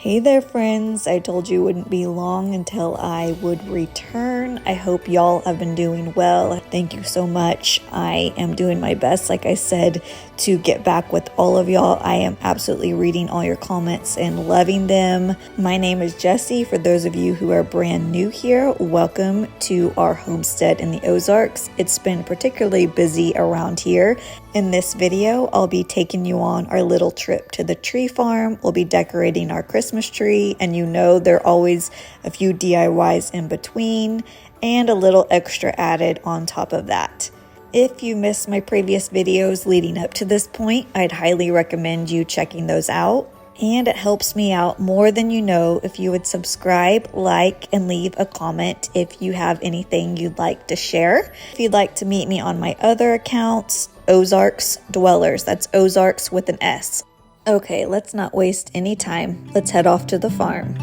Hey there friends, I told you it wouldn't be long until I would return. I hope y'all have been doing well. Thank you so much. I am doing my best, like I said, to get back with all of y'all. I am absolutely reading all your comments and loving them. My name is Jessie. For those of you who are brand new here, welcome to our homestead in the Ozarks. It's been particularly busy around here. In this video, I'll be taking you on our little trip to the tree farm. We'll be decorating our Christmas tree, and you know there are always a few DIYs in between and a little extra added on top of that. If you missed my previous videos leading up to this point, I'd highly recommend you checking those out. And it helps me out more than you know if you would subscribe, like, and leave a comment if you have anything you'd like to share. If you'd like to meet me on my other accounts, Ozarkdwellers, that's Ozarks with an S. Okay, let's not waste any time. Let's head off to the farm.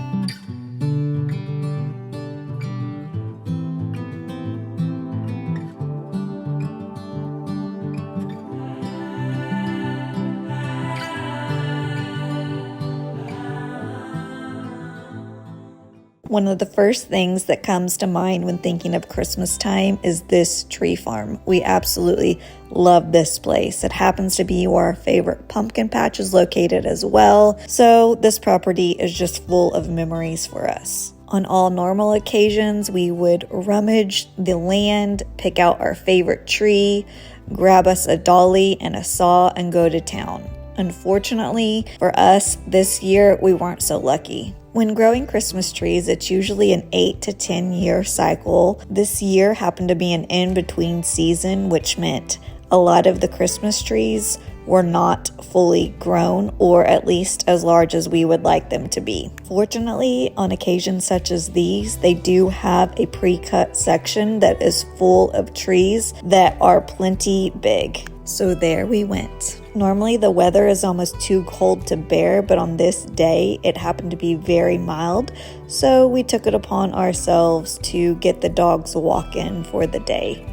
One of the first things that comes to mind when thinking of Christmas time is this tree farm. We absolutely love this place. It happens to be where our favorite pumpkin patch is located as well. So this property is just full of memories for us. On all normal occasions, we would rummage the land, pick out our favorite tree, grab us a dolly and a saw and go to town. Unfortunately for us, this year we weren't so lucky. When growing Christmas trees, it's usually an 8 to 10 year cycle. This year happened to be an in-between season, which meant a lot of the Christmas trees were not fully grown, or at least as large as we would like them to be. Fortunately, on occasions such as these, they do have a pre-cut section that is full of trees that are plenty big. So there we went. Normally the weather is almost too cold to bear, but on this day it happened to be very mild, so we took it upon ourselves to get the dogs walking for the day.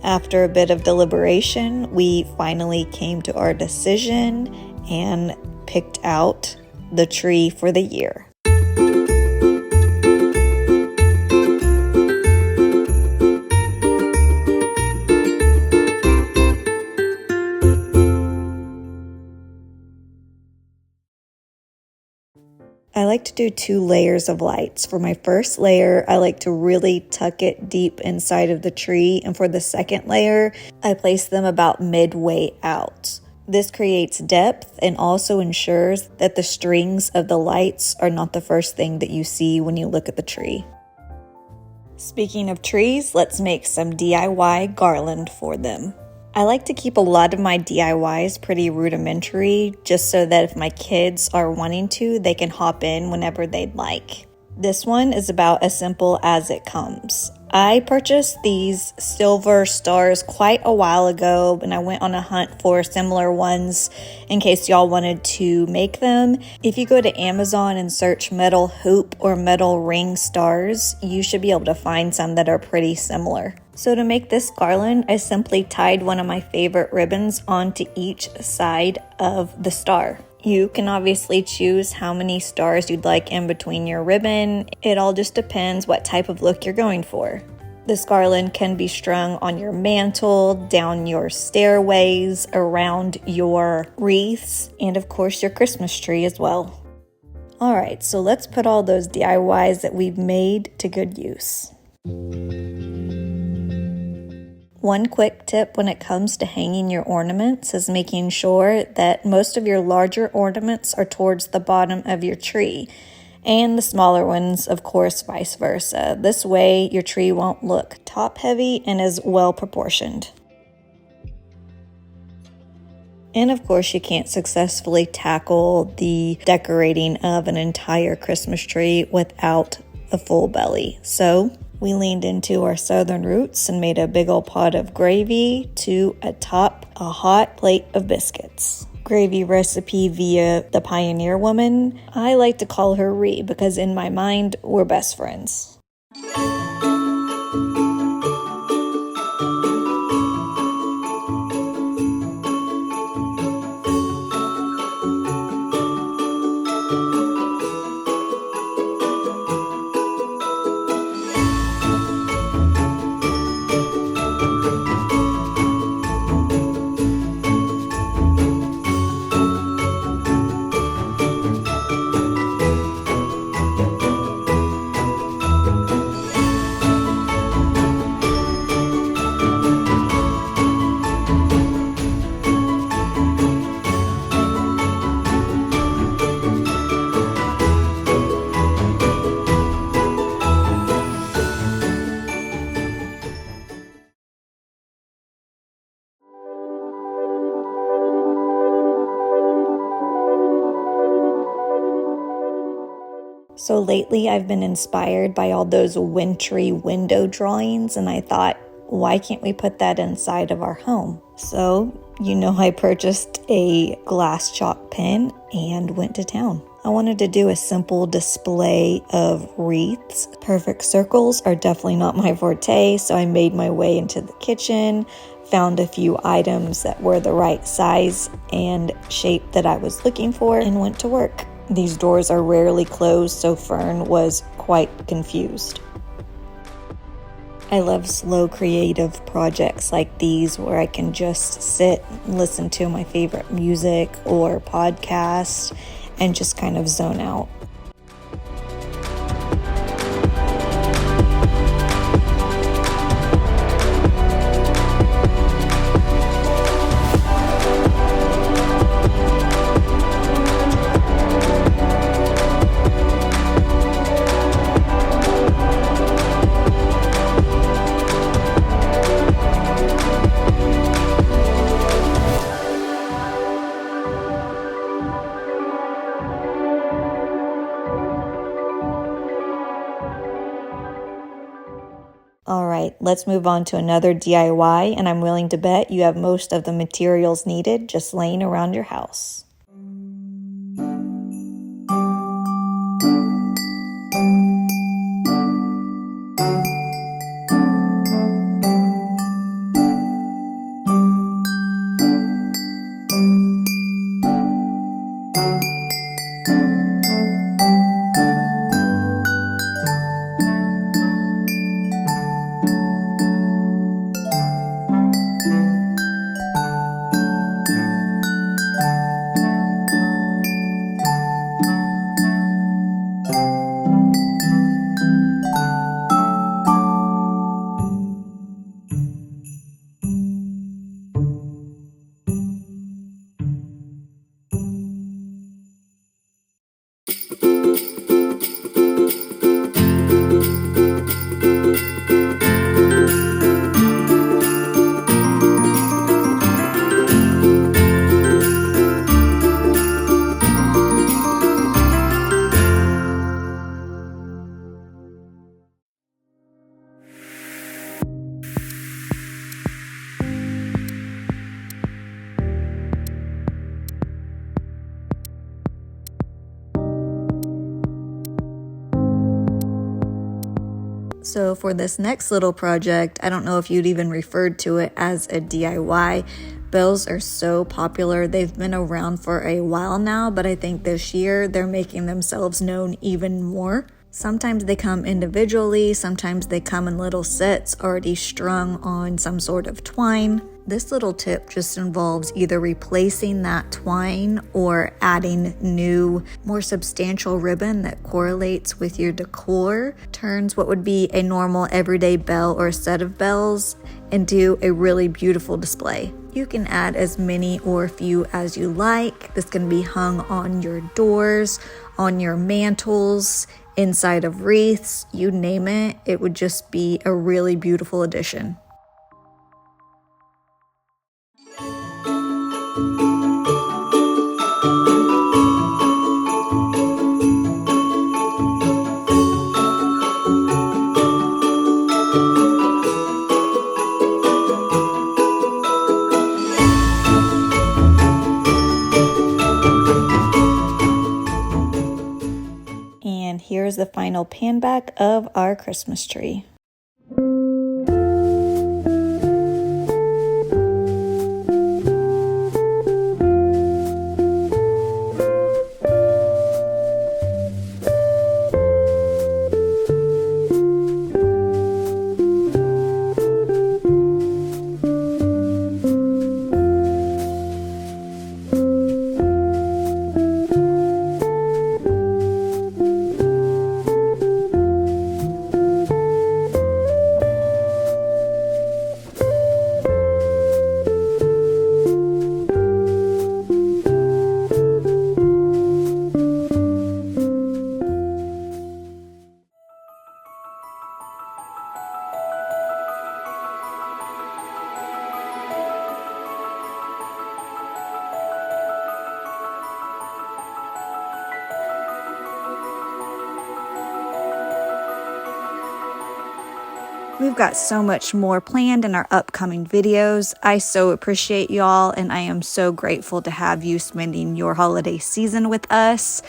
After a bit of deliberation, we finally came to our decision and picked out the tree for the year. I like to do 2 layers of lights. For my first layer, I like to really tuck it deep inside of the tree, and for the second layer, I place them about midway out. This creates depth and also ensures that the strings of the lights are not the first thing that you see when you look at the tree. Speaking of trees, let's make some DIY garland for them. I like to keep a lot of my DIYs pretty rudimentary, just so that if my kids are wanting to, they can hop in whenever they'd like. This one is about as simple as it comes. I purchased these silver stars quite a while ago, and I went on a hunt for similar ones in case y'all wanted to make them. If you go to Amazon and search metal hoop or metal ring stars, you should be able to find some that are pretty similar. So to make this garland, I simply tied one of my favorite ribbons onto each side of the star. You can obviously choose how many stars you'd like in between your ribbon. It all just depends what type of look you're going for. This garland can be strung on your mantle, down your stairways, around your wreaths, and of course your Christmas tree as well. Alright, so let's put all those DIYs that we've made to good use. One quick tip when it comes to hanging your ornaments is making sure that most of your larger ornaments are towards the bottom of your tree, and the smaller ones, of course, vice versa. This way, your tree won't look top-heavy and is well proportioned. And of course, you can't successfully tackle the decorating of an entire Christmas tree without a full belly. So we leaned into our southern roots and made a big old pot of gravy to atop a hot plate of biscuits. gravy recipe via the Pioneer Woman. I like to call her Ree because in my mind, we're best friends. So lately I've been inspired by all those wintry window drawings, and I thought, why can't we put that inside of our home? So, I purchased a glass chalk pen and went to town. I wanted to do a simple display of wreaths. Perfect circles are definitely not my forte, so I made my way into the kitchen, found a few items that were the right size and shape that I was looking for, and went to work. These doors are rarely closed, so Fern was quite confused. I love slow creative projects like these where I can just sit and listen to my favorite music or podcast and just kind of zone out. All right, let's move on to another DIY, and I'm willing to bet you have most of the materials needed just laying around your house. So for this next little project, I don't know if you'd even referred to it as a DIY. Bells are so popular. They've been around for a while now, but I think this year they're making themselves known even more. Sometimes they come individually, sometimes they come in little sets already strung on some sort of twine. This little tip just involves either replacing that twine or adding new, more substantial ribbon that correlates with your decor, turns what would be a normal everyday bell or set of bells into a really beautiful display. You can add as many or few as you like. This can be hung on your doors, on your mantles, inside of wreaths, you name it. It would just be a really beautiful addition. final pan back of our Christmas tree. We've got so much more planned in our upcoming videos. I so appreciate y'all, and I am so grateful to have you spending your holiday season with us.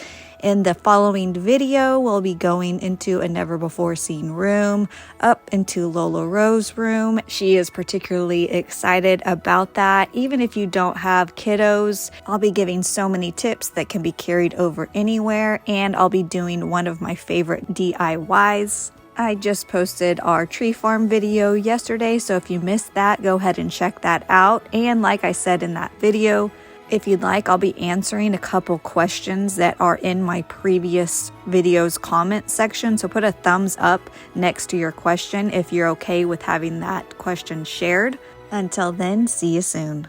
In the following video, we'll be going into a never-before-seen room, up into Lola Rose's room. She is particularly excited about that. Even if you don't have kiddos, I'll be giving so many tips that can be carried over anywhere, and I'll be doing one of my favorite DIYs. I just posted our tree farm video yesterday, so if you missed that, go ahead and check that out. And like I said in that video, if you'd like, I'll be answering a couple questions that are in my previous video's comment section. So put a thumbs up next to your question if you're okay with having that question shared. Until then, see you soon.